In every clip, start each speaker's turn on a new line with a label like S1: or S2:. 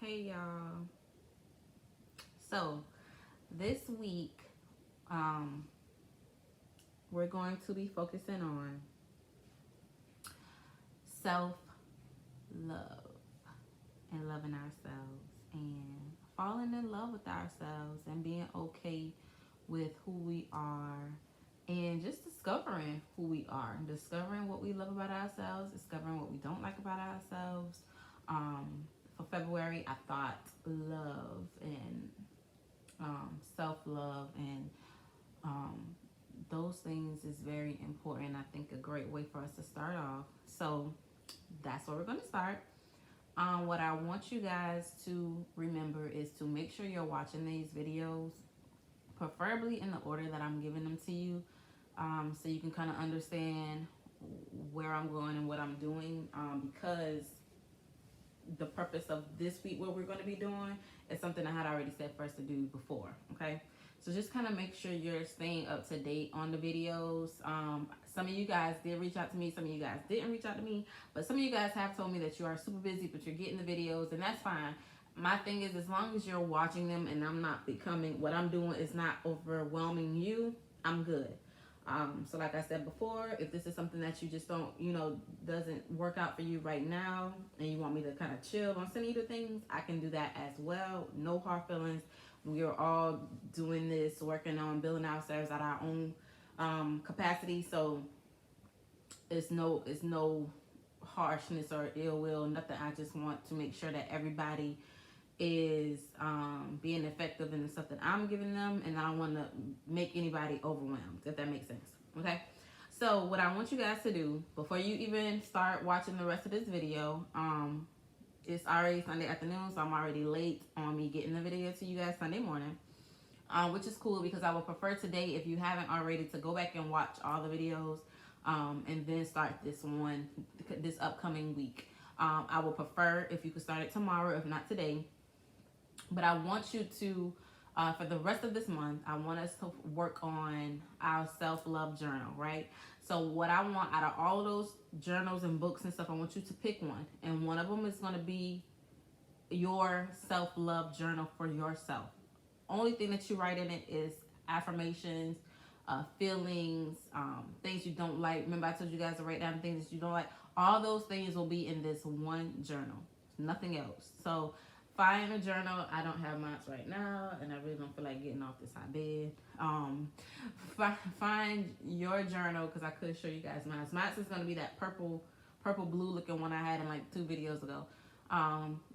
S1: Hey y'all. So this week, um, we're going to be focusing on self love and loving ourselves and falling in love with ourselves and being okay with who we are and just discovering who we are, discovering what we love about ourselves, discovering what we don't like about ourselves. Um, for February, I thought love and self love and um, those things is very important. I think a great way for us to start off. So that's where we're going to start. What I want you guys to remember is to make sure you're watching these videos, preferably in the order that I'm giving them to you, so you can kind of understand where I'm going and what I'm doing. Because the purpose of this week, what we're going to be doing, is something I had already said for us to do before. Okay, so just kind of make sure you're staying up to date on the videos. Some of you guys did reach out to me, some of you guys didn't reach out to me, but some of you guys have told me that you are super busy, but you're getting the videos, and that's fine. My thing is, as long as you're watching them and I'm not becoming, what I'm doing is not overwhelming you, I'm good. So like I said before, if this is something that you just don't, doesn't work out for you right now and you want me to kind of chill on sending you the things, I can do that as well. No hard feelings. We are all doing this, working on building ourselves at our own capacity. So it's no harshness or ill will, nothing. I just want to make sure that everybody is being effective in the stuff that I'm giving them, and I don't want to make anybody overwhelmed, if that makes sense. Okay, so what I want you guys to do before you even start watching the rest of this video, it's already Sunday afternoon, so I'm already late on me getting the video to you guys Sunday morning, which is cool because I would prefer today, if you haven't already, to go back and watch all the videos, and then start this upcoming week. I would prefer if you could start it tomorrow, if not today. But I want you to, for the rest of this month, I want us to work on our self-love journal, right? So what I want out of all of those journals and books and stuff, I want you to pick one. And one of them is going to be your self-love journal for yourself. Only thing that you write in it is affirmations, feelings, things you don't like. Remember I told you guys to write down things that you don't like. All those things will be in this one journal. Nothing else. So find a journal. I don't have mine right now, and I really don't feel like getting off this hot bed. Find your journal, because I could show you guys mine. Mine is going to be that purple blue looking one I had in like 2 videos ago.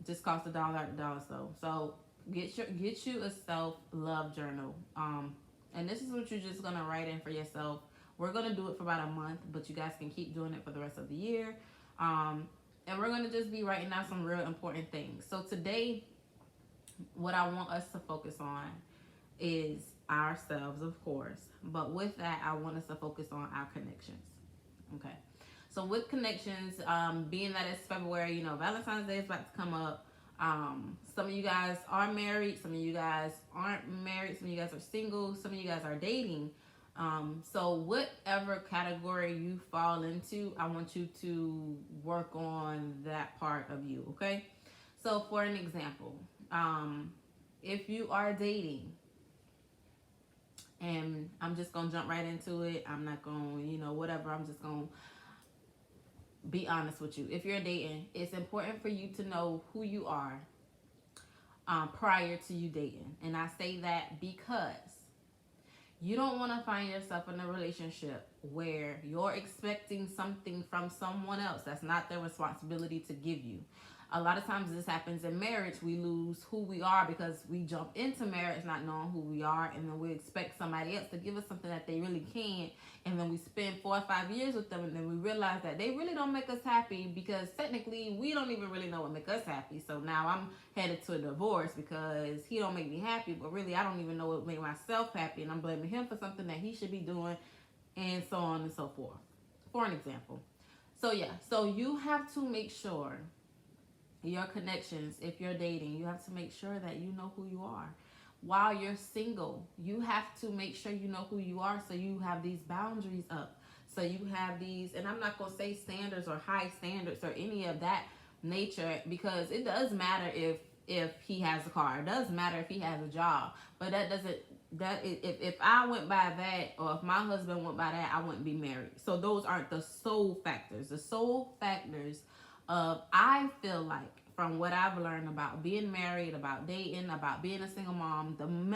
S1: Just cost $1 at the dollar store. So get you a self-love journal. And this is what you're just going to write in for yourself. We're going to do it for about a month, but you guys can keep doing it for the rest of the year. And we're going to just be writing out some real important things. So today, what I want us to focus on is ourselves, of course. But with that, I want us to focus on our connections. Okay. So with connections, being that it's February, Valentine's Day is about to come up. Some of you guys are married. Some of you guys aren't married. Some of you guys are single. Some of you guys are dating. So whatever category you fall into, I want you to work on that part of you, okay? So for an example, if you are dating, and I'm just going to jump right into it. I'm not going to, whatever. I'm just going to be honest with you. If you're dating, it's important for you to know who you are prior to you dating. And I say that because you don't want to find yourself in a relationship where you're expecting something from someone else that's not their responsibility to give you. A lot of times this happens in marriage. We lose who we are because we jump into marriage not knowing who we are, and then we expect somebody else to give us something that they really can't, and then we spend 4 or 5 years with them, and then we realize that they really don't make us happy because technically we don't even really know what makes us happy. So now I'm headed to a divorce because he don't make me happy, but really I don't even know what make myself happy, and I'm blaming him for something that he should be doing, and so on and so forth, for an example. So yeah, so you have to make sure your connections, if you're dating, you have to make sure that you know who you are. While you're single, you have to make sure you know who you are, so you have these boundaries up. So you have these, and I'm not going to say standards or high standards or any of that nature, because it does matter if if he has a car. It doesn't matter if he has a job. But that doesn't, if I went by that, or if my husband went by that, I wouldn't be married. So those aren't the sole factors. The sole factors of, I feel like, from what I've learned about being married, about dating, about being a single mom,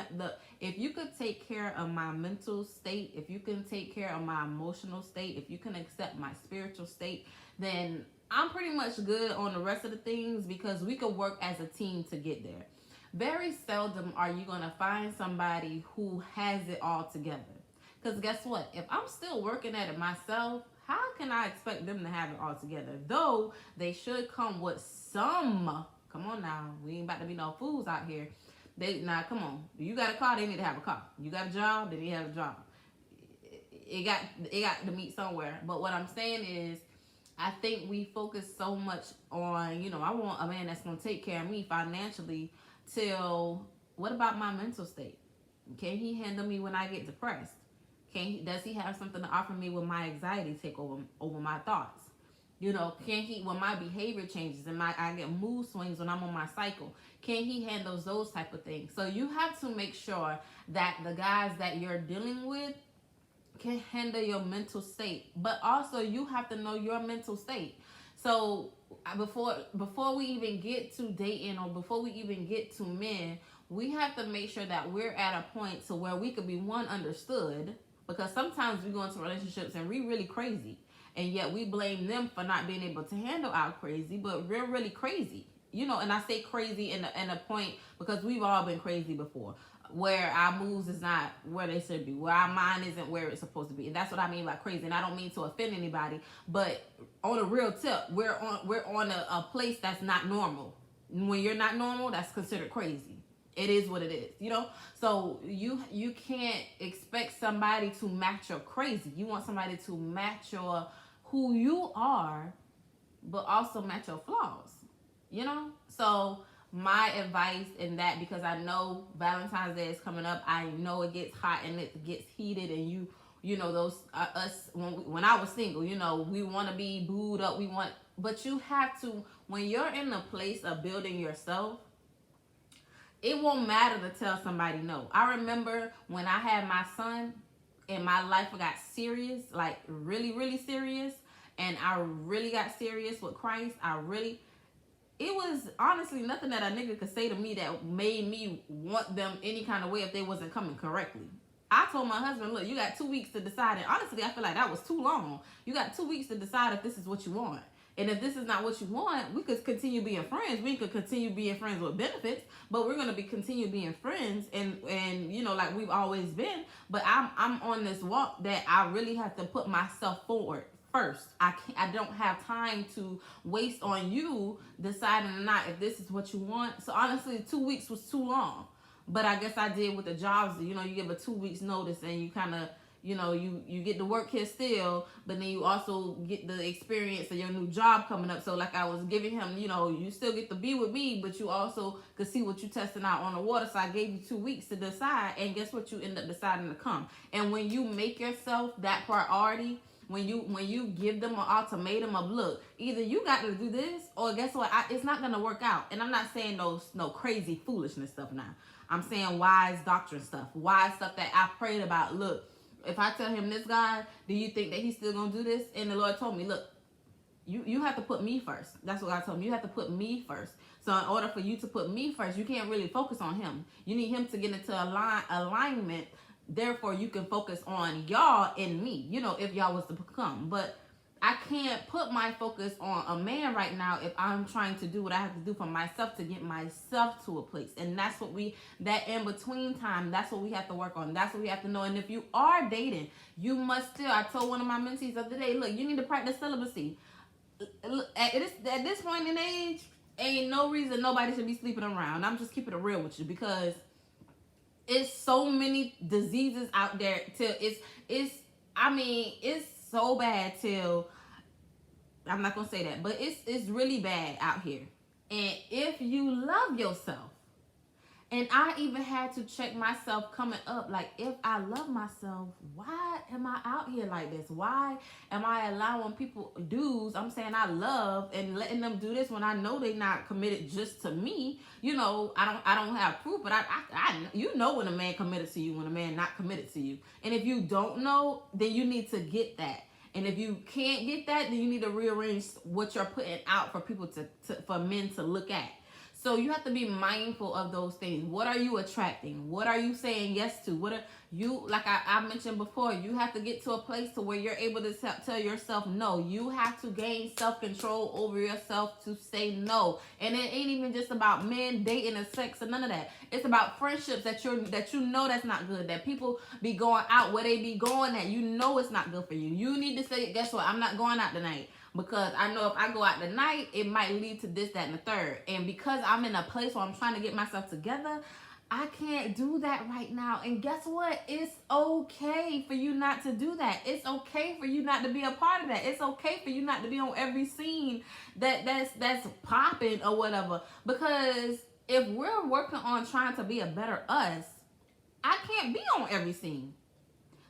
S1: if you could take care of my mental state, if you can take care of my emotional state, if you can accept my spiritual state, then I'm pretty much good on the rest of the things, because we could work as a team to get there. Very seldom are you going to find somebody who has it all together. Because guess what? If I'm still working at it myself, how can I expect them to have it all together? Though they should come with some. Come on now, we ain't about to be no fools out here. Come on. You got a car, they need to have a car. You got a job, they need to have a job. It got to meet somewhere. But what I'm saying is, I think we focus so much on, I want a man that's going to take care of me financially, till what about my mental state? Can he handle me when I get depressed? Does he have something to offer me when my anxiety take over my thoughts? Can he, when my behavior changes and I get mood swings when I'm on my cycle, can he handle those type of things? So you have to make sure that the guys that you're dealing with can handle your mental state, but also you have to know your mental state. So before we even get to dating, or before we even get to men, we have to make sure that we're at a point to where we could be understood, because sometimes we go into relationships and we really crazy, and yet we blame them for not being able to handle our crazy, but we're really crazy. And I say crazy in a point because we've all been crazy before, where our moves is not where they should be, where our mind isn't where it's supposed to be. And that's what I mean by crazy. And I don't mean to offend anybody, but on a real tip, we're on a place that's not normal. When you're not normal, that's considered crazy. It is what it is, So you can't expect somebody to match your crazy. You want somebody to match your who you are, but also match your flaws. So my advice in that, because I know Valentine's Day is coming up, I know it gets hot and it gets heated, and those us when I was single, we want to be booed up, but you have to, when you're in the place of building yourself, it won't matter to tell somebody no. I remember when I had my son and my life got serious, like really, really serious, and I really got serious with Christ. It was honestly nothing that a nigga could say to me that made me want them any kind of way if they wasn't coming correctly. I told my husband, look, you got 2 weeks to decide. And honestly, I feel like that was too long. You got 2 weeks to decide if this is what you want. And if this is not what you want, we could continue being friends. We could continue being friends with benefits, but we're going to continue being friends and like we've always been. But I'm on this walk that I really have to put myself forward first. I don't have time to waste on you deciding or not if this is what you want. So honestly, 2 weeks was too long. But I guess I did with the jobs. You give a 2 weeks notice, and you kind of, you get to work here still, but then you also get the experience of your new job coming up. So like I was giving him, you still get to be with me, but you also could see what you testing out on the water. So I gave you 2 weeks to decide, and guess what? You end up deciding to come. And when you make yourself that priority, when you give them an ultimatum of, look, either you got to do this, or guess what, it's not going to work out. And I'm not saying no crazy foolishness stuff now. I'm saying wise doctrine stuff, wise stuff that I prayed about. Look, if I tell him this, God, do you think that he's still going to do this? And the Lord told me, look, you have to put me first. That's what God told me. You have to put me first. So in order for you to put me first, you can't really focus on him. You need him to get into alignment. Therefore, you can focus on y'all and me, if y'all was to come. But I can't put my focus on a man right now if I'm trying to do what I have to do for myself to get myself to a place. And that's what that in between time, that's what we have to work on. That's what we have to know. And if you are dating, you must still, I told one of my mentees the other day, look, you need to practice celibacy. At this point in age, ain't no reason nobody should be sleeping around. I'm just keeping it real with you, because it's so many diseases out there till it's so bad till, I'm not gonna say that, but it's really bad out here. And if you love yourself And I even had to check myself coming up. Like, if I love myself, why am I out here like this? Why am I allowing people, dudes, I'm saying I love, and letting them do this when I know they're not committed just to me? You know, I don't have proof, but I you know when a man committed to you, when a man not committed to you. And if you don't know, then you need to get that. And if you can't get that, then you need to rearrange what you're putting out for people for men to look at. So you have to be mindful of those things. What are you attracting? What are you saying yes to? What are you, like I mentioned before, you have to get to a place to where you're able to tell yourself no. You have to gain self-control over yourself to say no. And it ain't even just about men, dating, and sex, and none of that. It's about friendships that you know that's not good. That people be going out where they be going at. You know it's not good for you. You need to say, guess what? I'm not going out tonight. Because I know if I go out tonight, it might lead to this, that, and the third. And because I'm in a place where I'm trying to get myself together, I can't do that right now. And guess what? It's okay for you not to do that. It's okay for you not to be a part of that. It's okay for you not to be on every scene that's popping or whatever. Because if we're working on trying to be a better us, I can't be on every scene.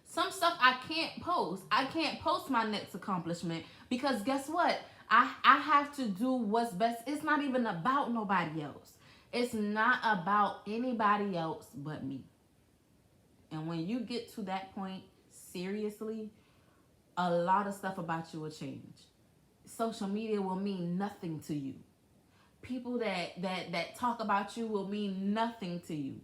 S1: Some stuff I can't post. I can't post my next accomplishment because guess what? I have to do what's best. It's not even about nobody else. It's not about anybody else but me. And when you get to that point, seriously, a lot of stuff about you will change. Social media will mean nothing to you. People that talk about you will mean nothing to you.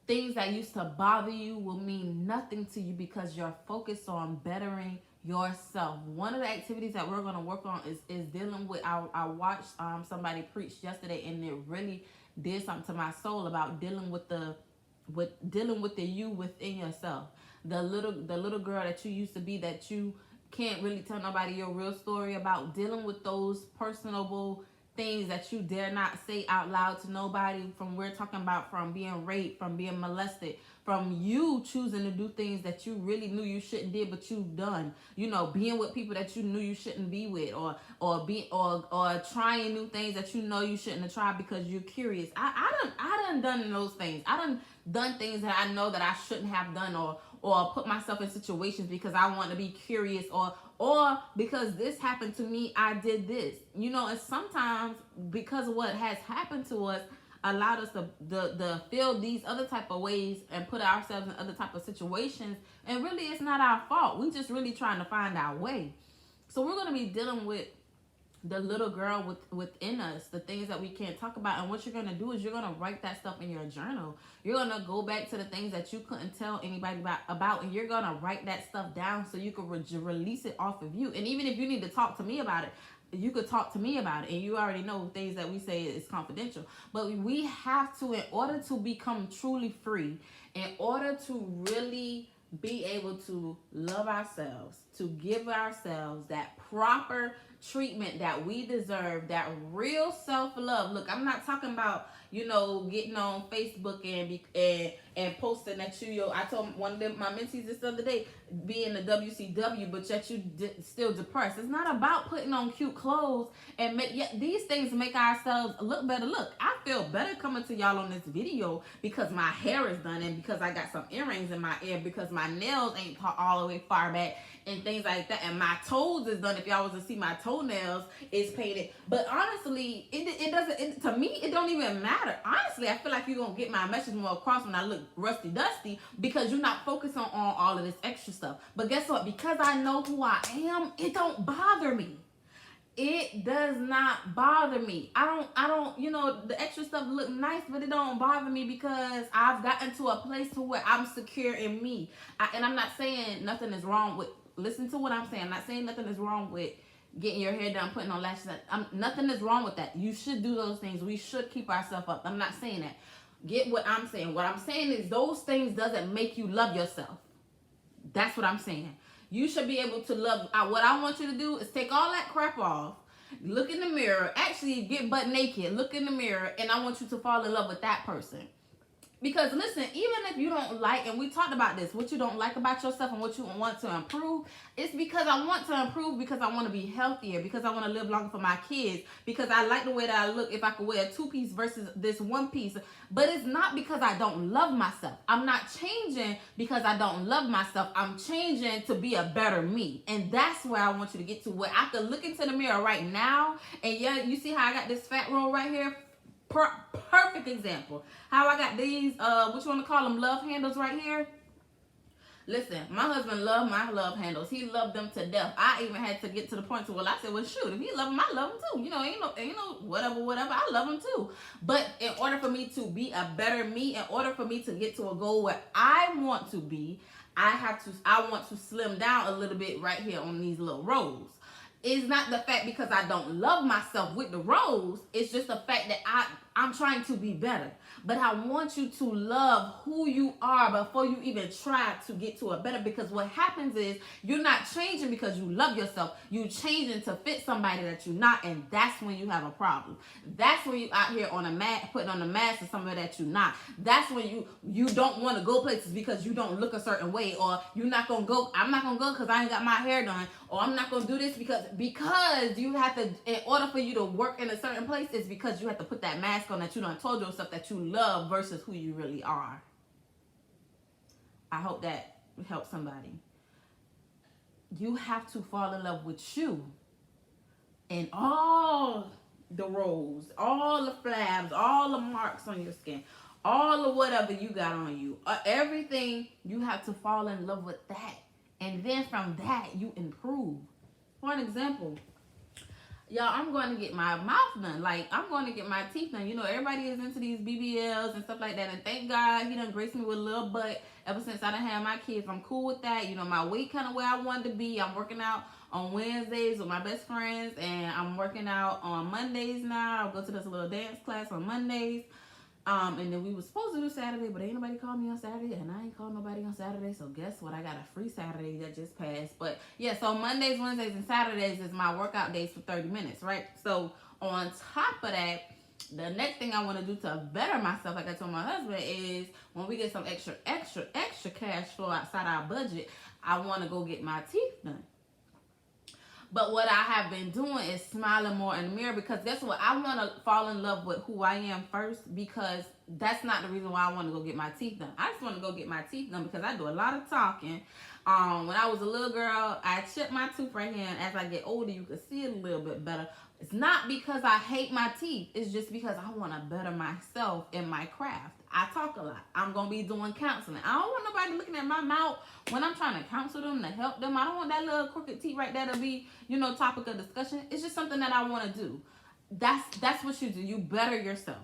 S1: Things that used to bother you will mean nothing to you because you're focused on bettering yourself. One of the activities that we're going to work on is dealing with, I watched somebody preach yesterday, and it really did something to my soul about dealing with the you within yourself. The little girl that you used to be that you can't really tell nobody your real story about, dealing with those personable things that you dare not say out loud to nobody. We're talking about from being raped, from being molested, from you choosing to do things that you really knew you shouldn't did, but you've done. You know, being with people that you knew you shouldn't be with, or trying new things that you know you shouldn't have tried because you're curious. I done those things. I done things that I know that I shouldn't have done, or put myself in situations because I want to be curious, or because this happened to me, I did this. You know, and sometimes because of what has happened to us allowed us to feel these other type of ways and put ourselves in other type of situations. And really, it's not our fault. We just really trying to find our way. So we're going to be dealing with the little girl within us, the things that we can't talk about. And what you're going to do is you're going to write that stuff in your journal. You're going to go back to the things that you couldn't tell anybody about, and you're going to write that stuff down so you can release it off of you. And even if you need to talk to me about it, you could talk to me about it. And you already know things that we say is confidential. But we have to, in order to become truly free, in order to really be able to love ourselves, to give ourselves that proper treatment that we deserve, that real self-love. Look, I'm not talking about, you know, getting on Facebook and posting that I told one of my mentees this other day, being the WCW, but yet you still depressed. It's not about putting on cute clothes and these things make ourselves look better. Look, I feel better coming to y'all on this video because my hair is done, and because I got some earrings in my ear, because my nails ain't all the way far back and things like that, and my toes is done. If y'all was to see my toenails, is painted. But honestly, it doesn't, to me, it don't even matter. Honestly, I feel like you're gonna get my message more across when I look rusty dusty, because you're not focusing on all of this extra stuff. But guess what? Because I know who I am, it don't bother me. It does not bother me. I don't, you know, the extra stuff look nice, but it don't bother me because I've gotten to a place to where I'm secure in me. And I'm not saying nothing is wrong with, listen to what I'm saying. I'm not saying nothing is wrong with getting your hair done, putting on lashes. Nothing is wrong with that. You should do those things. We should keep ourselves up. I'm not saying that. Get what I'm saying. What I'm saying is those things doesn't make you love yourself. That's what I'm saying. You should be able to love. What I want you to do is take all that crap off, look in the mirror, actually get butt naked, look in the mirror, and I want you to fall in love with that person. Because listen, even if you don't like, and we talked about this, what you don't like about yourself and what you want to improve, it's because I want to improve, because I want to be healthier, because I want to live longer for my kids, because I like the way that I look if I could wear a 2-piece versus this 1-piece. But it's not because I don't love myself. I'm not changing because I don't love myself. I'm changing to be a better me. And that's where I want you to get to, where I can look into the mirror right now, and yeah, you see how I got this fat roll right here? Perfect example. How I got these, what you want to call them, love handles right here. Listen, my husband loved my love handles. He loved them to death. I even had to get to the point to where I said, well, shoot, if he love them, I love them too. You know, ain't no, whatever. I love them too. But in order for me to be a better me, in order for me to get to a goal where I want to be, I want to slim down a little bit right here on these little rolls. It's not the fact because I don't love myself with the rolls. It's just the fact that I'm trying to be better. But I want you to love who you are before you even try to get to a better. Because what happens is you're not changing because you love yourself. You're changing to fit somebody that you're not. And that's when you have a problem. That's when you out here on a mat, putting on a mask to somebody that you're not. That's when you don't want to go places because you don't look a certain way. Or you're not going to go. I'm not going to go because I ain't got my hair done. Or I'm not going to do this because you have to, in order for you to work in a certain place, it's because you have to put that mask on that you done told yourself that you love versus who you really are. I hope that helps somebody. You have to fall in love with you and all the rolls, all the flabs, all the marks on your skin, all of whatever you got on you, everything. You have to fall in love with that. And then from that, you improve. For an example, y'all, I'm going to get my mouth done. Like, I'm going to get my teeth done. You know, everybody is into these BBLs and stuff like that. And thank God he done graced me with a little butt ever since I done had my kids. I'm cool with that. You know, my weight kind of where I wanted to be. I'm working out on Wednesdays with my best friends. And I'm working out on Mondays now. I'll go to this little dance class on Mondays. And then we were supposed to do Saturday, but ain't nobody called me on Saturday, and I ain't called nobody on Saturday, so guess what? I got a free Saturday that just passed. But yeah, so Mondays, Wednesdays, and Saturdays is my workout days for 30 minutes, right? So on top of that, the next thing I want to do to better myself, like I told my husband, is when we get some extra cash flow outside our budget, I want to go get my teeth done. But what I have been doing is smiling more in the mirror, because guess what? I want to fall in love with who I am first, because that's not the reason why I want to go get my teeth done. I just want to go get my teeth done because I do a lot of talking. When I was a little girl, I chipped my tooth right here, and as I get older, you can see it a little bit better. It's not because I hate my teeth. It's just because I want to better myself in my craft. I talk a lot. I'm going to be doing counseling. I don't want nobody looking at my mouth when I'm trying to counsel them, to help them. I don't want that little crooked teeth right there to be, topic of discussion. It's just something that I want to do. That's what you do. You better yourself.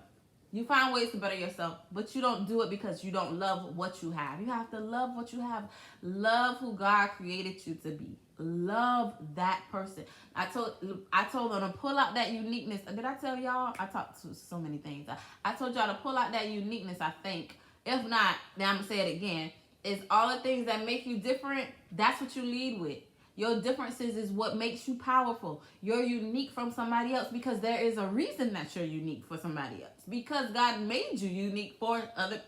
S1: You find ways to better yourself, but you don't do it because you don't love what you have. You have to love what you have. Love who God created you to be. Love that person. I told them to pull out that uniqueness. Did I tell y'all? I talked to so many things. I told y'all to pull out that uniqueness, I think. If not, then I'm going to say it again. It's all the things that make you different. That's what you lead with. Your differences is what makes you powerful. You're unique from somebody else because there is a reason that you're unique for somebody else. Because God made you unique for other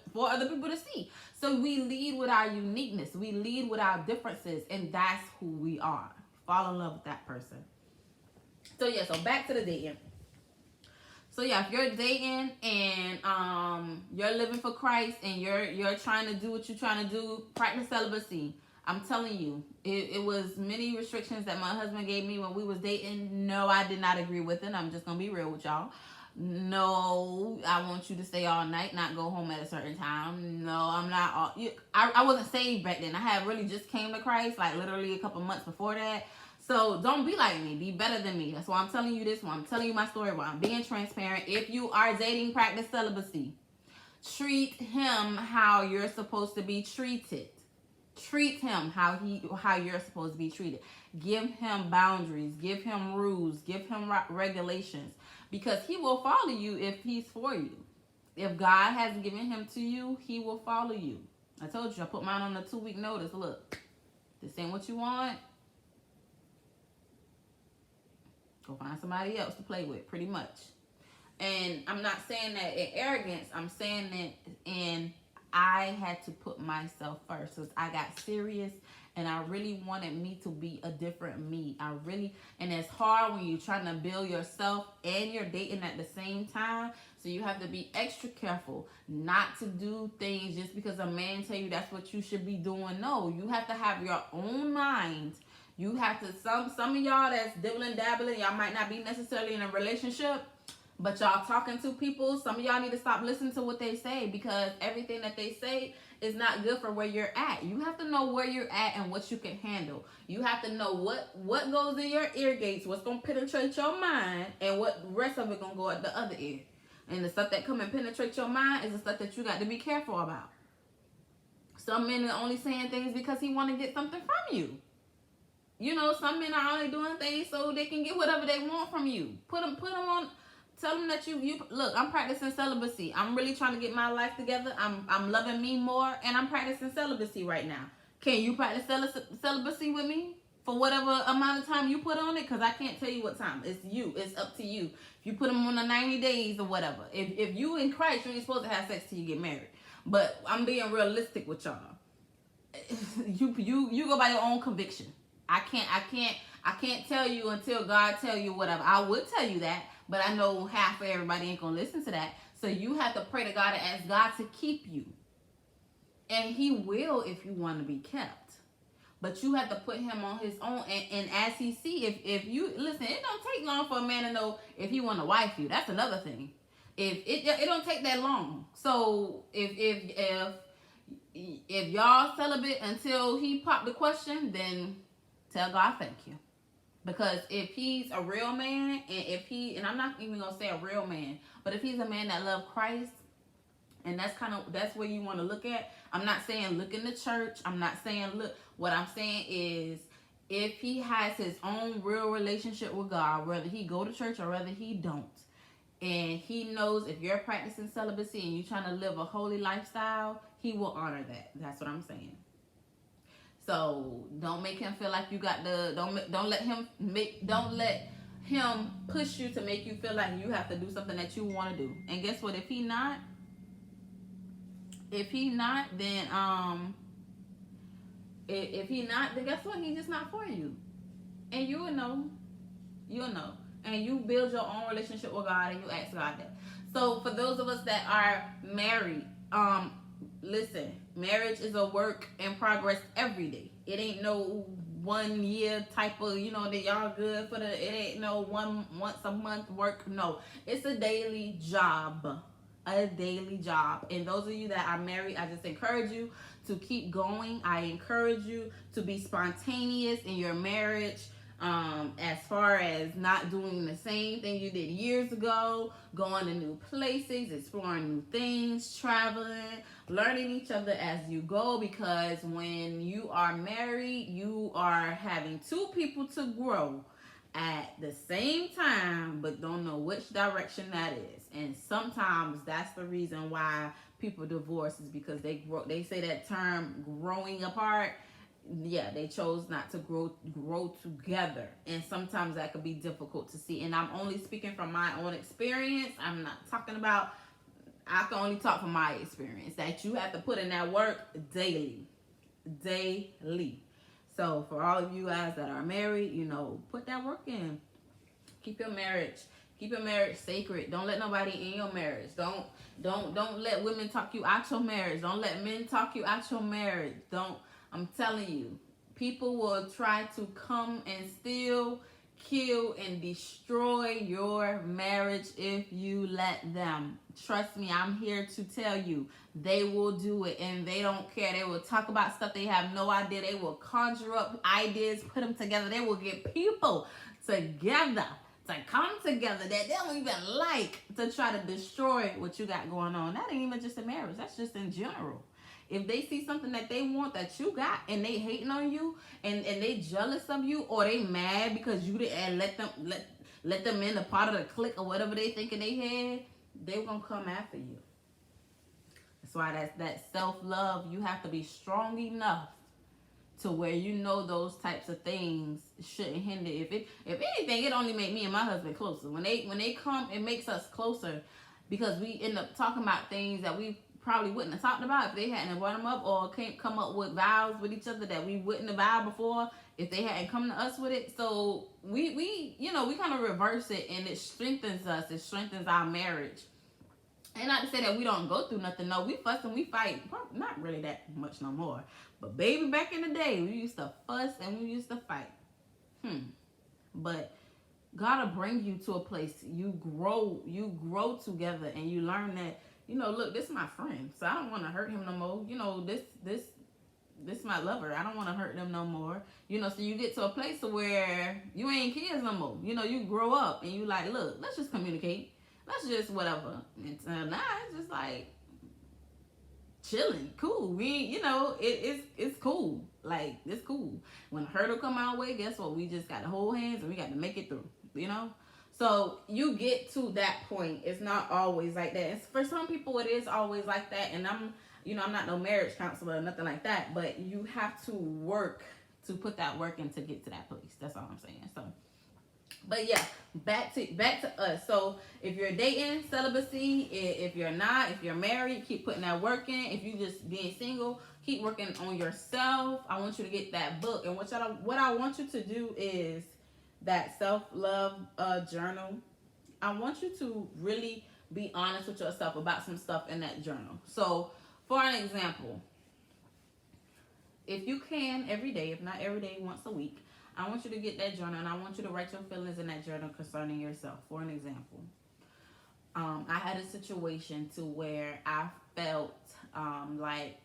S1: people to see. So we lead with our uniqueness. We lead with our differences, and that's who we are. Fall in love with that person. So yeah, so back to the dating. So yeah, if you're dating and you're living for Christ and you're trying to do what you're trying to do, practice celibacy. I'm telling you, it was many restrictions that my husband gave me when we was dating. No, I did not agree with it. I'm just going to be real with y'all. No, I want you to stay all night, not go home at a certain time. No, I'm not. I wasn't saved back then. I had really just came to Christ, like literally a couple months before that. So don't be like me. Be better than me. That's why I'm telling you this. Why I'm telling you my story. Why I'm being transparent. If you are dating, practice celibacy. Treat him how you're supposed to be treated. Treat him how you're supposed to be treated. Give him boundaries. Give him rules. Give him regulations. Because he will follow you if he's for you. If God has given him to you, he will follow you. I told you, I put mine on a 2-week notice. Look, this ain't what you want. Go find somebody else to play with, pretty much. And I'm not saying that in arrogance. I'm saying that in I had to put myself first because I got serious and I really wanted me to be a different me. And it's hard when you're trying to build yourself and you're dating at the same time. So you have to be extra careful not to do things just because a man tell you that's what you should be doing. No, you have to have your own mind. You have to, some of y'all that's dibbling dabbling, y'all might not be necessarily in a relationship, but y'all talking to people. Some of y'all need to stop listening to what they say, because everything that they say is not good for where you're at. You have to know where you're at and what you can handle. You have to know what goes in your ear gates, what's going to penetrate your mind, and what rest of it going to go at the other ear. And the stuff that come and penetrate your mind is the stuff that you got to be careful about. Some men are only saying things because he want to get something from you. You know, some men are only doing things so they can get whatever they want from you. Put them on. Tell them that you look. I'm practicing celibacy. I'm really trying to get my life together. I'm loving me more, and I'm practicing celibacy right now. Can you practice celibacy with me for whatever amount of time you put on it? Because I can't tell you what time. It's you. It's up to you. If you put them on the 90 days or whatever. If you in Christ, you ain't supposed to have sex till you get married. But I'm being realistic with y'all. You go by your own conviction. I can't tell you until God tell you whatever. I would tell you that, but I know half of everybody ain't gonna listen to that. So you have to pray to God and ask God to keep you. And he will if you want to be kept. But you have to put him on his own, and as he see, if you listen, it don't take long for a man to know if he want to wife you. That's another thing. If it don't take that long. So if y'all celibate until he pop the question, then tell God thank you. Because if he's a real man, and I'm not even gonna say a real man, but if he's a man that loves Christ, and that's where you want to look at. I'm not saying look in the church. I'm not saying look. What I'm saying is, if he has his own real relationship with God, whether he go to church or whether he don't, and he knows if you're practicing celibacy and you're trying to live a holy lifestyle, he will honor that. That's what I'm saying. So don't make him feel like you got the don't let him push you to make you feel like you have to do something that you want to do. And guess what? If he not, then guess what? He's just not for you. And you'll know. And you build your own relationship with God, and you ask God that. So for those of us that are married, listen, marriage is a work in progress every day. It ain't no 1 year type of, that y'all good for it ain't no once a month work. No, it's a daily job. And those of you that are married, I just encourage you to keep going. I encourage you to be spontaneous in your marriage. As far as not doing the same thing you did years ago, going to new places, exploring new things, traveling, learning each other as you go, because when you are married, you are having two people to grow at the same time, but don't know which direction that is. And sometimes that's the reason why people divorce, is because they say that term growing apart. Yeah, they chose not to grow together, and sometimes that could be difficult to see. And I'm only speaking from my own experience. I'm not talking about, I can only talk from my experience, that you have to put in that work daily. So for all of you guys that are married, put that work in. Keep your marriage sacred. Don't let nobody in your marriage. Don't let women talk you out your marriage. Don't let men talk you out your marriage. I'm telling you, people will try to come and steal, kill, and destroy your marriage if you let them. Trust me, I'm here to tell you, they will do it, and they don't care. They will talk about stuff they have no idea. They will conjure up ideas, put them together. They will get people together to come together that they don't even like, to try to destroy what you got going on. That ain't even just a marriage. That's just in general. If they see something that they want that you got, and they hating on you, and they jealous of you, or they mad because you didn't let them in a part of the clique or whatever they think in their head, they're gonna come after you. That's why that self-love, you have to be strong enough to where those types of things shouldn't hinder. If anything, it only make me and my husband closer. When they come, it makes us closer, because we end up talking about things that we probably wouldn't have talked about if they hadn't brought them up, or can't come up with vows with each other that we wouldn't have vowed before if they hadn't come to us with it. So we we kind of reverse it, and it strengthens us. It strengthens our marriage. And not to say that we don't go through nothing. No, we fuss and we fight. Not really that much no more. But baby, back in the day, we used to fuss and we used to fight. But God will bring you to a place you grow together, and you learn that, look, this is my friend, so I don't want to hurt him no more. This my lover. I don't want to hurt them no more. So you get to a place where you ain't kids no more. You grow up and you like, look, let's just communicate. Let's just whatever. And now it's just like chilling, cool. We, it's cool. Like, it's cool. When a hurdle come our way, guess what? We just got to hold hands and we got to make it through. So you get to that point. It's not always like that. It's, for some people, it is always like that. And I'm not no marriage counselor or nothing like that. But you have to work to put that work in to get to that place. That's all I'm saying. So, but yeah, back to us. So if you're dating, celibacy. If you're not, if you're married, keep putting that work in. If you just being single, keep working on yourself. I want you to get that book. And what I want you to do is that self-love journal. I want you to really be honest with yourself about some stuff in that journal. So, for an example, if you can every day, if not every day, once a week, I want you to get that journal, and I want you to write your feelings in that journal concerning yourself. For an example, I had a situation to where I felt like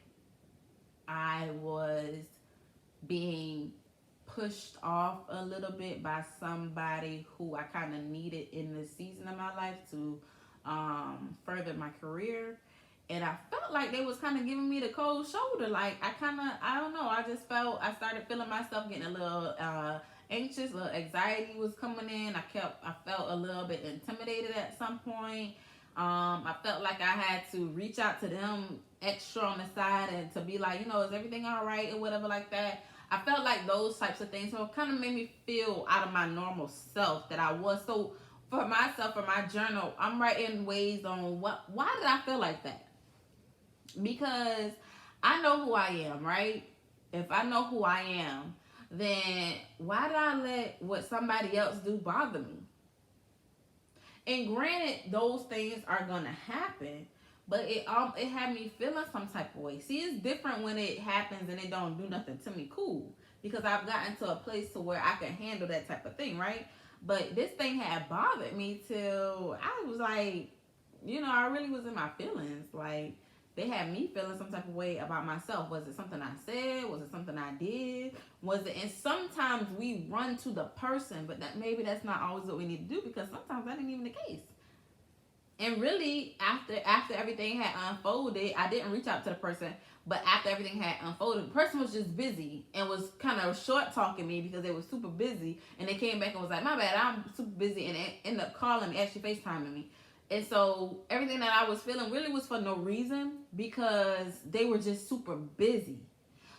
S1: I was being pushed off a little bit by somebody who I kind of needed in this season of my life to further my career. And I felt like they was kind of giving me the cold shoulder. Like, I don't know. I started feeling myself getting a little anxious. A little anxiety was coming in. I felt a little bit intimidated at some point. I felt like I had to reach out to them extra on the side and to be like, is everything all right or whatever like that. I felt like those types of things. So it kind of made me feel out of my normal self that I was. So for myself, for my journal, I'm writing ways on why did I feel like that? Because I know who I am, right? If I know who I am, then why did I let what somebody else do bother me? And granted, those things are gonna happen, but it had me feeling some type of way. See, it's different when it happens and it don't do nothing to me. Cool, because I've gotten to a place to where I can handle that type of thing, right? But this thing had bothered me till I was like, I really was in my feelings. Like, they had me feeling some type of way about myself. Was it something I said? Was it something I did? Was it? And sometimes we run to the person, but maybe that's not always what we need to do, because sometimes that ain't even the case. And really, after everything had unfolded, I didn't reach out to the person. But after everything had unfolded, the person was just busy and was kind of short talking me because they were super busy. And they came back and was like, my bad, I'm super busy. And they ended up calling me, actually FaceTiming me. And so everything that I was feeling really was for no reason, because they were just super busy.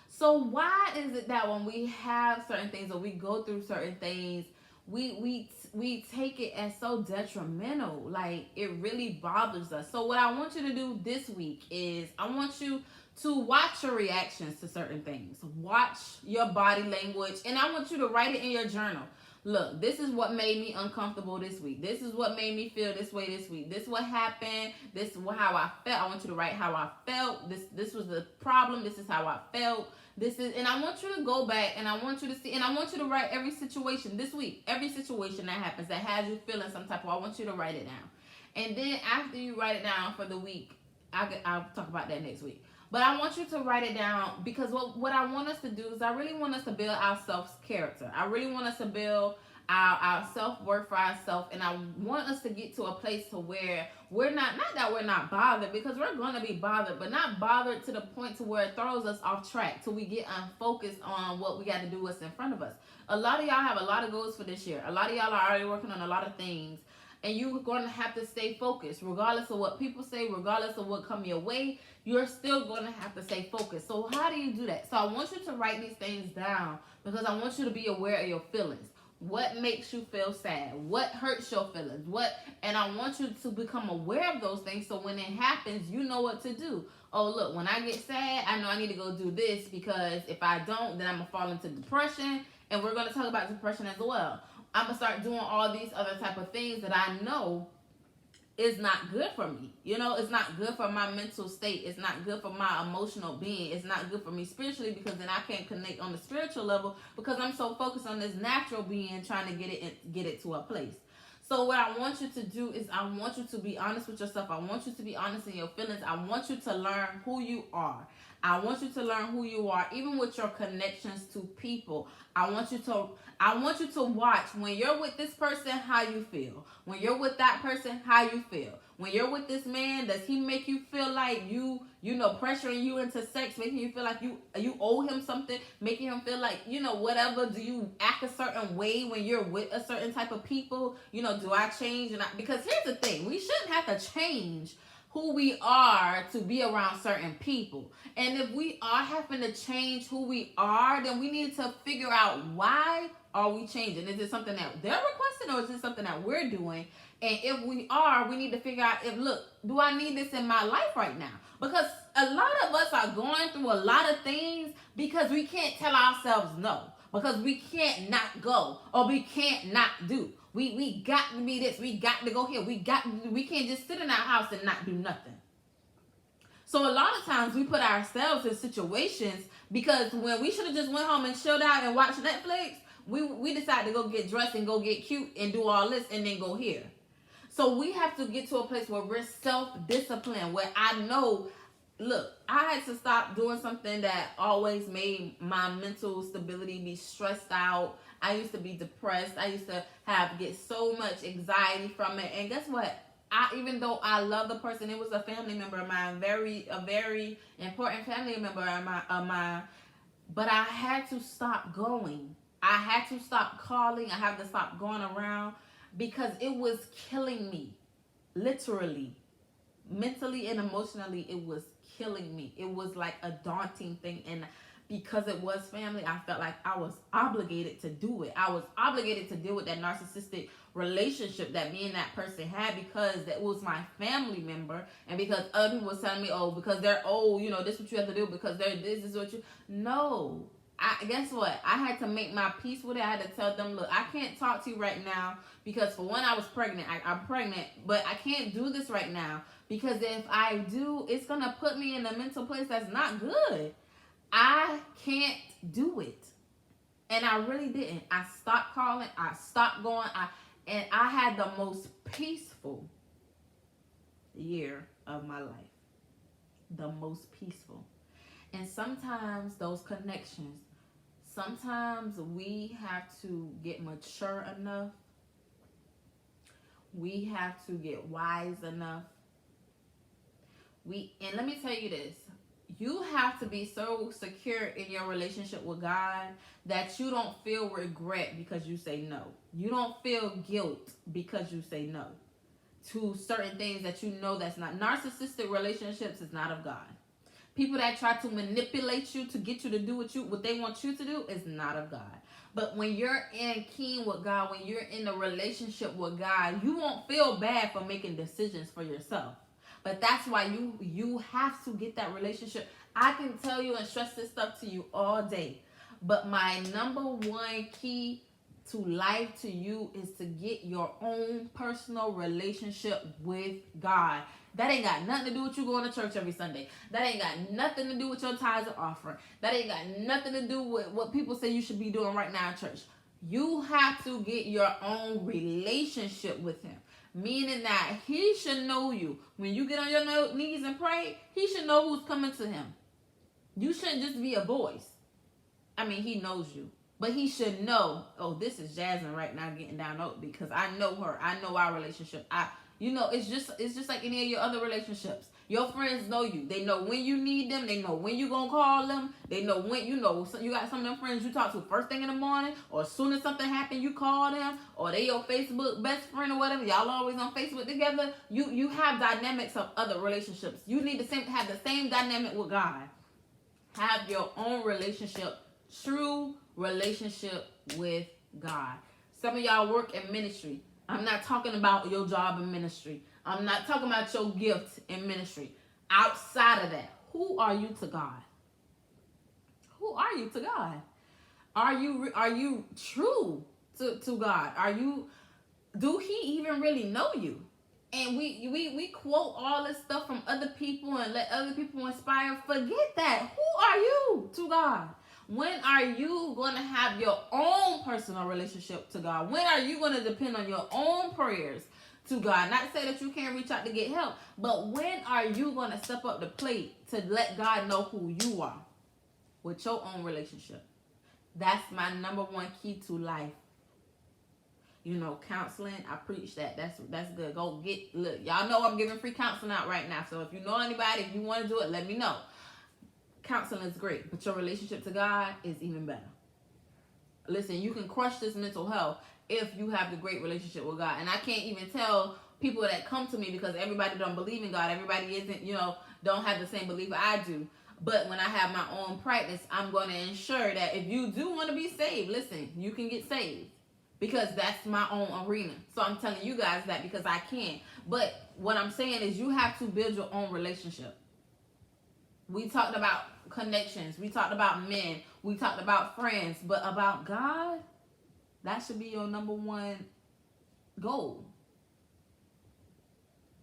S1: So why is it that when we have certain things or we go through certain things, we take it as so detrimental? Like, it really bothers us. So what I want you to do this week is I want you to watch your reactions to certain things. Watch your body language, and I want you to write it in your journal. Look, this is what made me uncomfortable this week. This is what made me feel this way this week. This is what happened. This is how I felt. I want you to write how I felt. This was the problem. This is how I felt. And I want you to go back, and I want you to see, and I want you to write every situation this week. Every situation that happens that has you feeling some type of, I want you to write it down. And then after you write it down for the week, I'll talk about that next week. But I want you to write it down, because what I want us to do is I really want us to build our self-character. I really want us to build our self-worth for ourselves. And I want us to get to a place to where we're not that we're not bothered, because we're going to be bothered, but not bothered to the point to where it throws us off track, till we get unfocused on what we got to do, what's in front of us. A lot of y'all have a lot of goals for this year. A lot of y'all are already working on a lot of things. And you're going to have to stay focused, regardless of what people say, regardless of what come your way. You're still going to have to stay focused. So how do you do that? So I want you to write these things down, because I want you to be aware of your feelings. What makes you feel sad? What hurts your feelings? And I want you to become aware of those things so when it happens, you know what to do. Oh, look, when I get sad, I know I need to go do this, because if I don't, then I'm going to fall into depression. And we're going to talk about depression as well. I'm going to start doing all these other type of things that I know is not good for me. It's not good for my mental state. It's not good for my emotional being. It's not good for me spiritually, because then I can't connect on the spiritual level because I'm so focused on this natural being, trying to get it to a place. So what I want you to do is I want you to be honest with yourself. I want you to be honest in your feelings. I want you to learn who you are. I want you to learn who you are, even with your connections to people. I want you to watch when you're with this person, how you feel. When you're with that person, how you feel. When you're with this man, does he make you feel like pressuring you into sex, making you feel like you owe him something, making him feel like, whatever? Do you act a certain way when you're with a certain type of people? Do I change? Because here's the thing, we shouldn't have to change who we are to be around certain people. And if we are having to change who we are, then we need to figure out, why are we changing? Is it something that they're requesting, or is it something that we're doing? And if we are, we need to figure out, do I need this in my life right now? Because a lot of us are going through a lot of things because we can't tell ourselves no. Because we can't not go, or we can't not do. We got to be this. We got to go here. We can't just sit in our house and not do nothing. So a lot of times we put ourselves in situations because when we should have just went home and chilled out and watched Netflix, we decide to go get dressed and go get cute and do all this and then go here. So we have to get to a place where we're self-disciplined, where I know, look, I had to stop doing something that always made my mental stability be stressed out. I used to be depressed. I used to get so much anxiety from it. And guess what? Even though I love the person, it was a family member of mine, a very important family member of mine, but I had to stop going. I had to stop calling. I had to stop going around because it was killing me, literally. Mentally and emotionally, it was killing me. It was like a daunting thing, and because it was family, I felt like I was obligated to do it. I was obligated to deal with that narcissistic relationship that me and that person had, because that was my family member, and because other people was telling me, oh, because they're old, this is what you have to do, because this is what you... No. Guess what? I had to make my peace with it. I had to tell them, look, I can't talk to you right now because, for one, I was pregnant. I'm pregnant, but I can't do this right now because if I do, it's going to put me in a mental place that's not good. I can't do it. And I really didn't. I stopped calling. I stopped going. And I had the most peaceful year of my life. The most peaceful. And sometimes those connections, sometimes we have to get mature enough. We have to get wise enough. And let me tell you this. You have to be so secure in your relationship with God that you don't feel regret because you say no. You don't feel guilt because you say no to certain things that you know that's not. Narcissistic relationships is not of God. People that try to manipulate you to get you to do what they want you to do is not of God. But when you're in keen with God, when you're in a relationship with God, you won't feel bad for making decisions for yourself. But that's why you have to get that relationship. I can tell you and stress this stuff to you all day. But my number one key to life to you is to get your own personal relationship with God. That ain't got nothing to do with you going to church every Sunday. That ain't got nothing to do with your tithes and offering. That ain't got nothing to do with what people say you should be doing right now in church. You have to get your own relationship with him. Meaning that he should know you. When you get on your knees and pray, he should know who's coming to him. You shouldn't just be a voice. I mean, he knows you. But he should know, oh, this is Jasmine right now getting down low because I know her. I know our relationship. It's just like any of your other relationships. Your friends know you. They know when you need them. They know when you gonna call them. They know when, you got some of them friends you talk to first thing in the morning, or as soon as something happened, you call them, or they your Facebook best friend or whatever. Y'all always on Facebook together. You have dynamics of other relationships. You need to have the same dynamic with God. Have your own relationship, true relationship with God. Some of y'all work in ministry. I'm not talking about your job in ministry. I'm not talking about your gift in ministry. Outside of that, who are you to God? Who are you to God? Are you true to God? Do he even really know you? And we quote all this stuff from other people and let other people inspire. Forget that. Who are you to God? When are you going to have your own personal relationship to God? When are you going to depend on your own prayers to God? Not to say that you can't reach out to get help, but when are you going to step up the plate to let God know who you are with your own relationship? That's my number one key to life. Counseling, I preach that. That's good. Go look, y'all know I'm giving free counseling out right now. So if you know anybody, if you want to do it, let me know. Counseling is great, but your relationship to God is even better. Listen, you can crush this mental health if you have the great relationship with God. And I can't even tell people that come to me because everybody don't believe in God. Everybody isn't, don't have the same belief I do. But when I have my own practice, I'm going to ensure that if you do want to be saved, listen, you can get saved. Because that's my own arena. So I'm telling you guys that because I can. But what I'm saying is you have to build your own relationship. We talked about connections. We talked about men. We talked about friends. But about God, that should be your number one goal.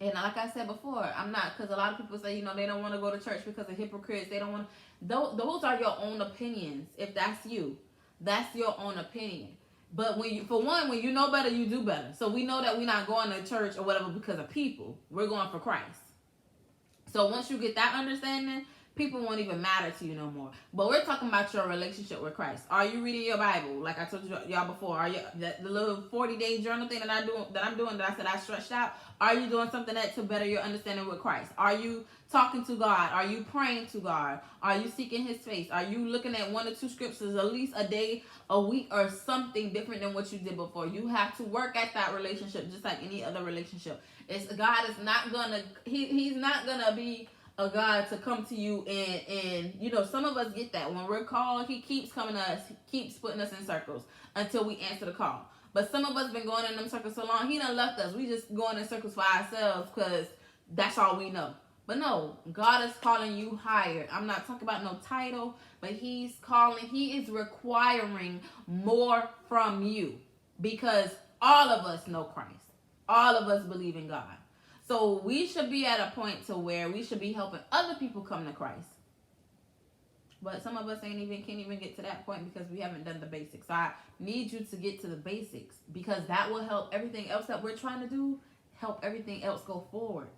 S1: And like I said before, I'm not, because a lot of people say, they don't want to go to church because of hypocrites. They don't want to. Those are your own opinions. If that's you, that's your own opinion. But when you know better, you do better. So we know that we're not going to church or whatever because of people. We're going for Christ. So once you get that understanding, people won't even matter to you no more. But we're talking about your relationship with Christ. Are you reading your Bible? Like I told y'all before, are you the little 40-day journal thing that I'm doing that I said I stretched out? Are you doing something to better your understanding with Christ? Are you talking to God? Are you praying to God? Are you seeking his face? Are you looking at 1 or 2 scriptures at least a day, a week, or something different than what you did before? You have to work at that relationship just like any other relationship. God is not gonna, he's not gonna be a God to come to you and some of us get that. When we're called, he keeps coming to us, he keeps putting us in circles until we answer the call. But some of us been going in them circles so long, he done left us. We just going in circles for ourselves because that's all we know. But no, God is calling you higher. I'm not talking about no title, but he is requiring more from you because all of us know Christ. All of us believe in God. So we should be at a point to where we should be helping other people come to Christ. But some of us can't even get to that point because we haven't done the basics. So I need you to get to the basics because that will help everything else that we're trying to do, help everything else go forward.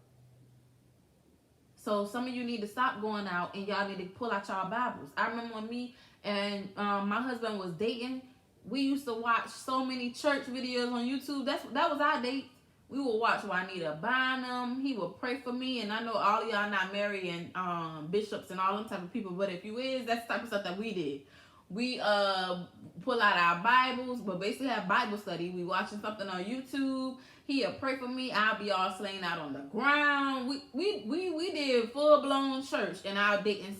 S1: So some of you need to stop going out and y'all need to pull out y'all Bibles. I remember when me and my husband was dating, we used to watch so many church videos on YouTube. That was our date. We would watch Juanita Bynum. He would pray for me. And I know all of y'all not marrying bishops and all them type of people. But if you is, that's the type of stuff that we did. We pull out our Bibles, but basically have Bible study. We watching something on YouTube. He'll pray for me. I'll be all slaying out on the ground. We did full-blown church in our dating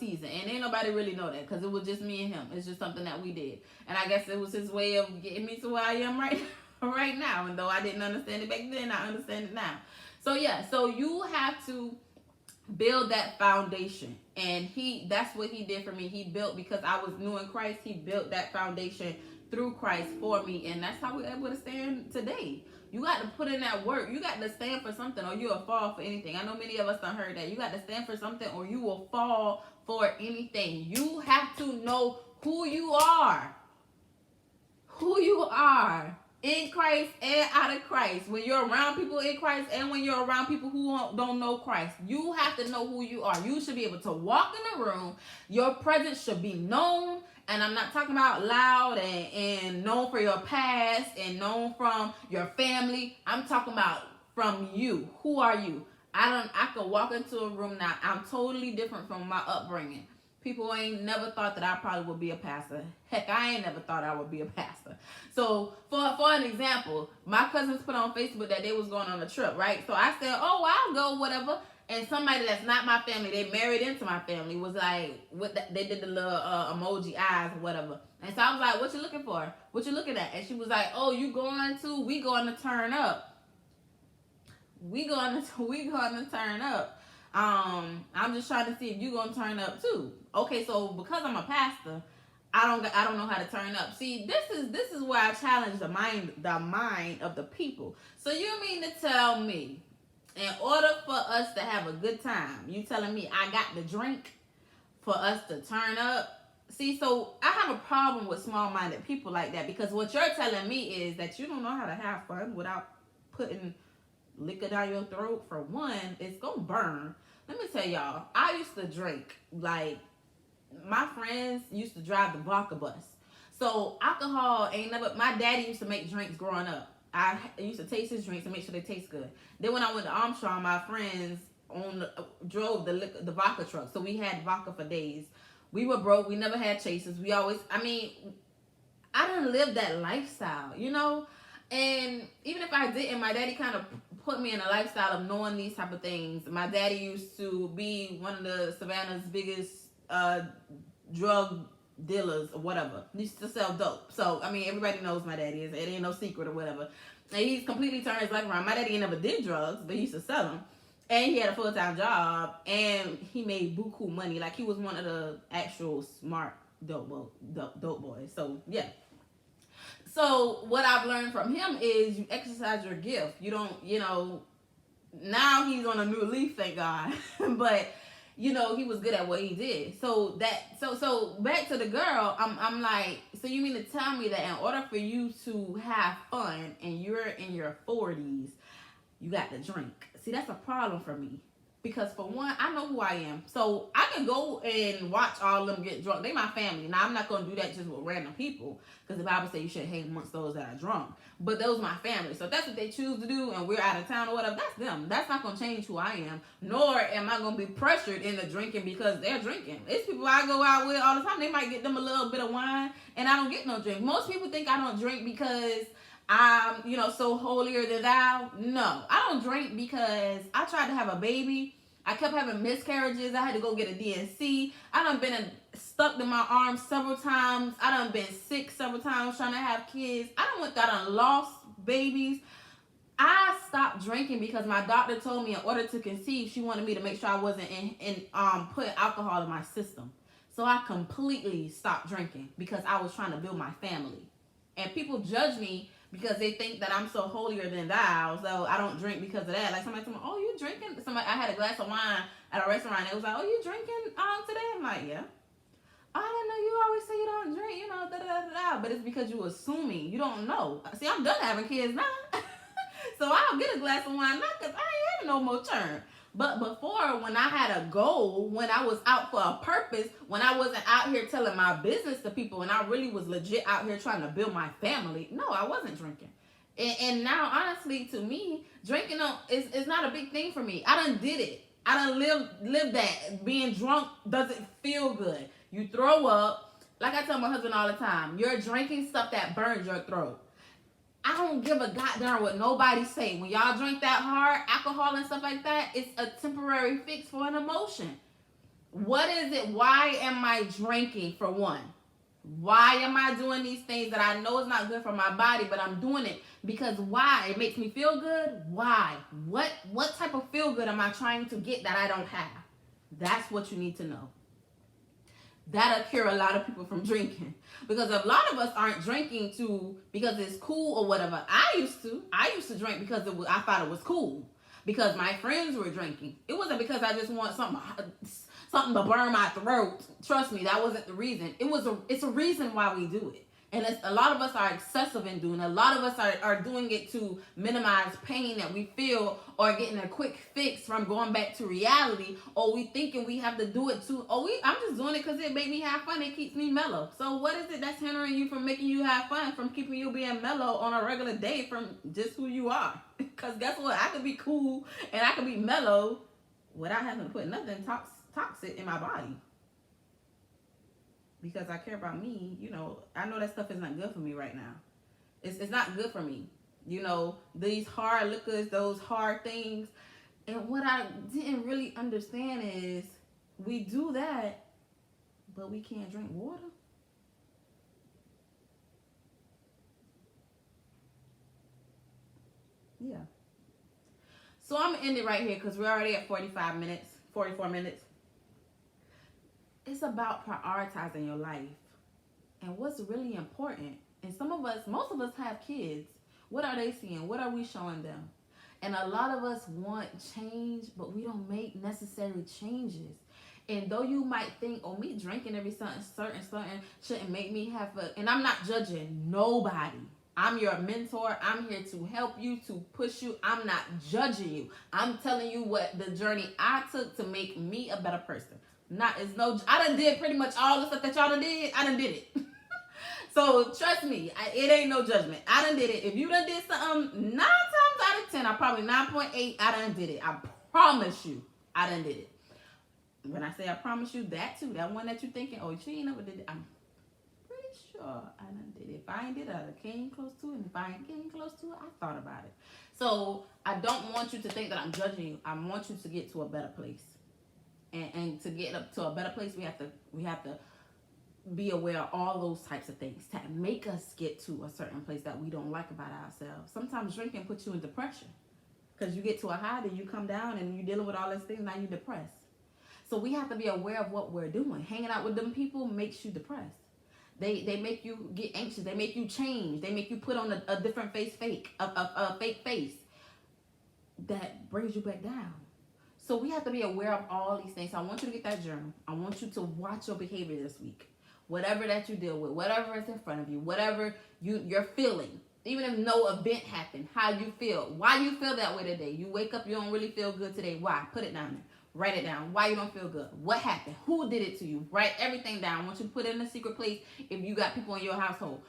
S1: season. And ain't nobody really know that because it was just me and him. It's just something that we did. And I guess it was his way of getting me to where I am right now. And though I didn't understand it back then, I understand it now. So yeah, so you have to build that foundation. And that's what he did for me. He built, because I was new in Christ, he built that foundation through Christ for me. And that's how we're able to stand today. You got to put in that work. You got to stand for something or you'll fall for anything. I know many of us done heard that. You got to stand for something or you will fall for anything. You have to know who you are. Who you are. In Christ and out of Christ. When you're around people in Christ and when you're around people who don't know Christ, you have to know who you are. You should be able to walk in the room. Your presence should be known. And I'm not talking about loud and known for your past and known from your family. I'm talking about from you. Who are you? I could walk into a room now. I'm totally different from my upbringing. People ain't never thought that I probably would be a pastor. Heck, I ain't never thought I would be a pastor. So for an example, my cousins put on Facebook that they was going on a trip, right? So I said, oh, I'll go, whatever. And somebody that's not my family, they married into my family, was like, they did the little emoji eyes or whatever. And so I was like, what you looking for? What you looking at? And she was like, oh, we going to turn up. We going to turn up. I'm just trying to see if you going to turn up too. Okay, so because I'm a pastor, I don't know how to turn up. See, this is where I challenge the mind of the people. So you mean to tell me, in order for us to have a good time, you telling me I got to drink for us to turn up? See, so I have a problem with small-minded people like that, because what you're telling me is that you don't know how to have fun without putting liquor down your throat. For one, it's gonna burn. Let me tell y'all, I used to drink. Like, my friends used to drive the vodka bus. So alcohol ain't never, my daddy used to make drinks growing up. I used to taste his drinks and make sure they taste good. Then when I went to Armstrong, my friends drove the vodka truck. So we had vodka for days. We were broke. We never had chasers. I didn't live that lifestyle, you know? And even if I didn't, my daddy kind of put me in a lifestyle of knowing these type of things. My daddy used to be one of the Savannah's biggest drug dealers or whatever. He used to sell dope. So, everybody knows my daddy. It ain't no secret or whatever. And he's completely turned his life around. My daddy never did drugs, but he used to sell them. And he had a full-time job, and he made buku money. Like, he was one of the actual smart dope boys. So, yeah. So, what I've learned from him is you exercise your gift. You don't, now he's on a new leaf, thank God. But, he was good at what he did. So back to the girl, I'm like, so you mean to tell me that in order for you to have fun and you're in your 40s, you got to drink? See, that's a problem for me. Because for one, I know who I am. So I can go and watch all of them get drunk. They my family. Now, I'm not going to do that just with random people, because the Bible says you shouldn't hang amongst those that are drunk. But those my family. So if that's what they choose to do and we're out of town or whatever, that's them. That's not going to change who I am. Nor am I going to be pressured into drinking because they're drinking. It's people I go out with all the time. They might get them a little bit of wine and I don't get no drink. Most people think I don't drink because I'm, so holier than thou. No, I don't drink because I tried to have a baby. I kept having miscarriages. I had to go get a DNC. I done been stuck in my arms several times. I done been sick several times trying to have kids. I done lost babies. I stopped drinking because my doctor told me in order to conceive, she wanted me to make sure I wasn't putting alcohol in my system. So I completely stopped drinking because I was trying to build my family. And people judge me because they think that I'm so holier than thou, so I don't drink because of that. Like, somebody told me, oh, you drinking? I had a glass of wine at a restaurant, and it was like, oh, you drinking today? I'm like, yeah. Oh, I didn't know you always say you don't drink, da-da-da-da. But it's because you assuming. You don't know. See, I'm done having kids now. So I'll get a glass of wine now because I ain't having no more turn. But before, when I had a goal, when I was out for a purpose, when I wasn't out here telling my business to people, and I really was legit out here trying to build my family, no, I wasn't drinking. And now, honestly, to me, drinking is not a big thing for me. I done did it. I done lived that. Being drunk doesn't feel good. You throw up. Like I tell my husband all the time, you're drinking stuff that burns your throat. I don't give a goddamn what nobody say. When y'all drink that hard, alcohol and stuff like that, it's a temporary fix for an emotion. What is it? Why am I drinking, for one? Why am I doing these things that I know is not good for my body, but I'm doing it because why? It makes me feel good? Why? What type of feel good am I trying to get that I don't have? That's what you need to know. That'll cure a lot of people from drinking. Because a lot of us aren't drinking because it's cool or whatever. I used to drink because I thought it was cool. Because my friends were drinking. It wasn't because I just want something to burn my throat. Trust me, that wasn't the reason. It's a reason why we do it. And a lot of us are excessive in doing it. A lot of us are doing it to minimize pain that we feel, or getting a quick fix from going back to reality, or we thinking we have to do it too. I'm just doing it because it makes me have fun. It keeps me mellow. So what is it that's hindering you from making you have fun, from keeping you being mellow on a regular day from just who you are? Because guess what? I could be cool and I could be mellow without having to put nothing toxic in my body. because I care about me, I know that stuff is not good for me right now. It's not good for me. These hard liquors, those hard things. And what I didn't really understand is we do that, but we can't drink water. Yeah. So I'm going to end it right here because we're already at 45 minutes, 44 minutes. It's about prioritizing your life and what's really important. And most of us have kids. What are they seeing? What are we showing them? And a lot of us want change, but we don't make necessary changes. And though you might think, oh, me drinking every certain shouldn't make me have and I'm not judging nobody. I'm your mentor. I'm here to help you, to push you. I'm not judging you. I'm telling you what the journey I took to make me a better person. I done did pretty much all the stuff that y'all done did. I done did it. So trust me, it ain't no judgment. I done did it. If you done did something 9 times out of 10, I probably 9.8, I done did it. I promise you, I done did it. When I say I promise you, that too, that one that you thinking, oh, she ain't never did it, I'm pretty sure I done did it. If I ain't did it, I came close to it. And if I ain't came close to it, I thought about it. So I don't want you to think that I'm judging you. I want you to get to a better place. And to get up to a better place, we have to be aware of all those types of things that make us get to a certain place that we don't like about ourselves. Sometimes drinking puts you in depression because you get to a high, then you come down and you're dealing with all these things, now you're depressed. So we have to be aware of what we're doing. Hanging out with them people makes you depressed. They make you get anxious. They make you change. They make you put on a different face, a fake face that brings you back down. So we have to be aware of all these things. So I want you to get that journal. I want you to watch your behavior this week. Whatever that you deal with, whatever is in front of you, whatever you're feeling, even if no event happened, how you feel, why you feel that way today. You wake up, you don't really feel good today. Why? Put it down there. Write it down. Why you don't feel good? What happened? Who did it to you? Write everything down. I want you to put it in a secret place if you got people in your household.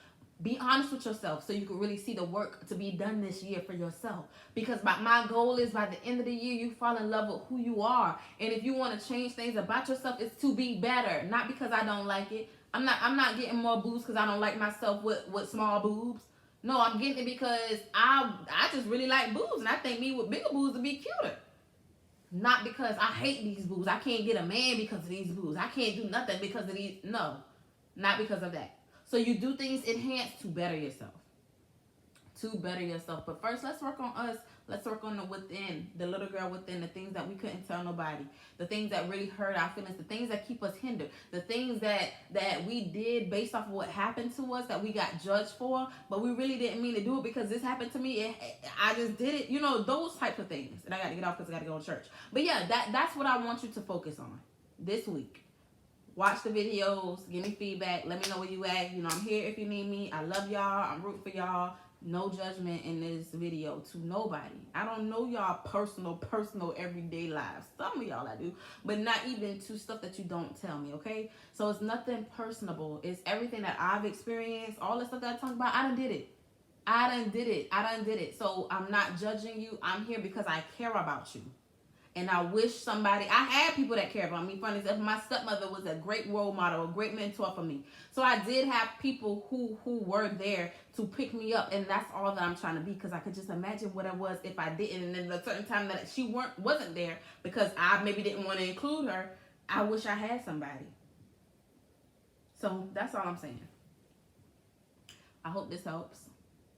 S1: Be honest with yourself so you can really see the work to be done this year for yourself. Because my goal is by the end of the year, you fall in love with who you are. And if you want to change things about yourself, it's to be better. Not because I don't like it. I'm not getting more boobs because I don't like myself with small boobs. No, I'm getting it because I just really like boobs. And I think me with bigger boobs would be cuter. Not because I hate these boobs. I can't get a man because of these boobs. I can't do nothing because of these. No, not because of that. So you do things enhanced to better yourself. To better yourself. But first, let's work on us. Let's work on the within, the little girl within, the things that we couldn't tell nobody, the things that really hurt our feelings, the things that keep us hindered, the things that we did based off of what happened to us that we got judged for, but we really didn't mean to do it because this happened to me. I just did it. Those types of things. And I got to get off because I got to go to church. But yeah, that's what I want you to focus on this week. Watch the videos. Give me feedback. Let me know where you at. I'm here if you need me. I love y'all. I'm rooting for y'all. No judgment in this video to nobody. I don't know y'all personal everyday lives. Some of y'all I do, but not even to stuff that you don't tell me, okay? So it's nothing personable. It's everything that I've experienced. All the stuff that I talk about, I done did it. I done did it. So I'm not judging you. I'm here because I care about you. And I wish I had people that care about me. Funny enough, my stepmother was a great role model, a great mentor for me. So I did have people who were there to pick me up. And that's all that I'm trying to be. Because I could just imagine what I was if I didn't. And then a certain time that she wasn't there because I maybe didn't want to include her. I wish I had somebody. So that's all I'm saying. I hope this helps.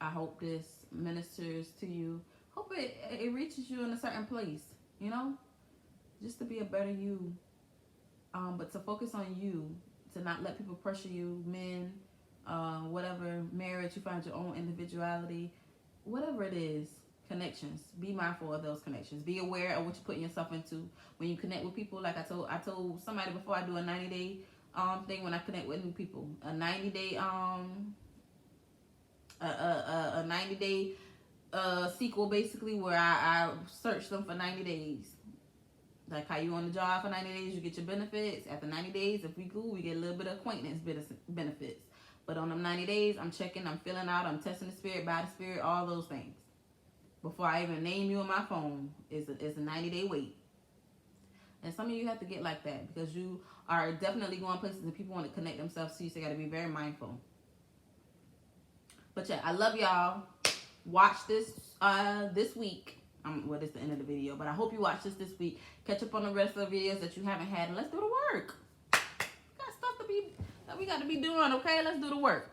S1: I hope this ministers to you. Hope it reaches you in a certain place. Just to be a better you, but to focus on you, to not let people pressure you, men, whatever, marriage, you find your own individuality, whatever it is, connections. Be mindful of those connections. Be aware of what you're putting yourself into. When you connect with people, like I told somebody before, I do a 90-day thing when I connect with new people. A 90-day a 90-day sequel basically where I search them for 90 days. Like how you on the job for 90 days, you get your benefits. After 90 days, if we cool, we get a little bit of acquaintance benefits. But on them 90 days, I'm checking, I'm filling out, I'm testing the spirit, by the spirit, all those things. Before I even name you on my phone, it's a 90-day wait. And some of you have to get like that because you are definitely going places and people want to connect themselves to you, so you got to be very mindful. But yeah, I love y'all. Watch this this week. Well, it's the end of the video, but I hope you watch this week. Catch up on the rest of the videos that you haven't had, and let's do the work. We got stuff that we got to be doing, okay? Let's do the work.